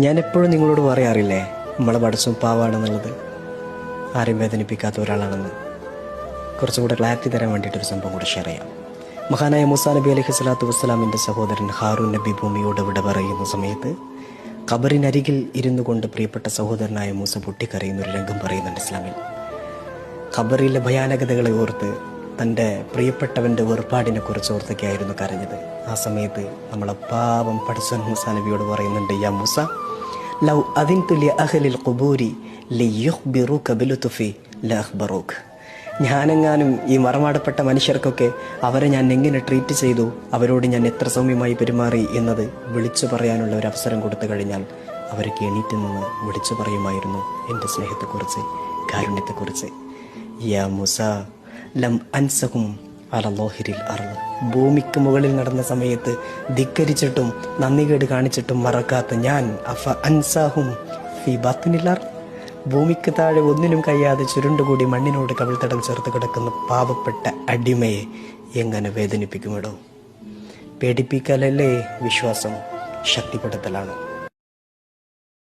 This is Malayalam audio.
ഞാൻ എപ്പോഴും നിങ്ങളോട് പറയാറില്ലേ, നമ്മളെ പടച്ചും പാവാണെന്നുള്ളത്, ആരെയും വേദനിപ്പിക്കാത്ത ഒരാളാണെന്ന്. കുറച്ചുകൂടെ ക്ലാരിറ്റി തരാൻ വേണ്ടിയിട്ടൊരു സംഭവം കൂടെ ഷെയർ ചെയ്യാം. മഹാനായ മൂസാ നബി അലൈഹി സ്വലാത്തു വസ്സലാമിൻ്റെ സഹോദരൻ ഹാറൂൻ നബി ഭൂമിയോട് വിട പറയുന്ന സമയത്ത് ഖബറിനരികിൽ ഇരുന്നു കൊണ്ട് പ്രിയപ്പെട്ട സഹോദരനായ മൂസ പൊട്ടിക്കരയുന്ന ഒരു രംഗം പറയുന്നുണ്ട് ഇസ്ലാമിൽ. ഖബറിലെ ഭയാനകതകളെ ഓർത്ത്, തൻ്റെ പ്രിയപ്പെട്ടവൻ്റെ വേർപാടിനെ കുറിച്ച് ഓർത്തൊക്കെയായിരുന്നു കരഞ്ഞത്. ആ സമയത്ത് നമ്മളെ പാവം പടച്ചോൻ മൂസാ നബിയോട് പറയുന്നുണ്ട്, യാ മൂസ ലൗ അദിൻതു ലി അഹ്ലിൽ ഖുബൂരി ലിയുഖ്ബിറൂക ബിലുത്ഫി ലഅഖ്ബറൂക. ഞാനെങ്ങാനും ഈ മറമാടപ്പെട്ട മനുഷ്യർക്കൊക്കെ അവരെ ഞാൻ എങ്ങനെ ട്രീറ്റ് ചെയ്തു, അവരോട് ഞാൻ എത്ര സൗമ്യമായി പെരുമാറി എന്നത് വിളിച്ചു പറയാനുള്ള ഒരു അവസരം കൊടുത്തു കഴിഞ്ഞാൽ അവർക്ക് എണീറ്റ് നിന്ന് വിളിച്ചു പറയുമായിരുന്നു എൻ്റെ സ്നേഹത്തെക്കുറിച്ച്, കാരുണ്യത്തെക്കുറിച്ച്. യാ മൂസ ലം അൻസഹും അലല്ലാഹിരിൽ അർള്. ഭൂമിക്ക് മുകളിൽ നടന്ന സമയത്ത് ധിക്കരിച്ചിട്ടും നന്ദികേട് കാണിച്ചിട്ടും മറക്കാത്ത ഞാൻ അഫ അൻസാഹും ഫി ബാത്തിനിൽ അർള്. ഭൂമിക്ക് താഴെ ഒന്നിനും കഴിയാതെ ചുരുണ്ടുകൂടി മണ്ണിനോട് കവിൾത്തടം ചേർത്ത് കിടക്കുന്ന പാവപ്പെട്ട അടിമയെ എങ്ങനെ വേദനിപ്പിക്കുമിടോ? പേടിപ്പിക്കലല്ലേ വിശ്വാസം, ശക്തിപ്പെടുത്തലാണ്.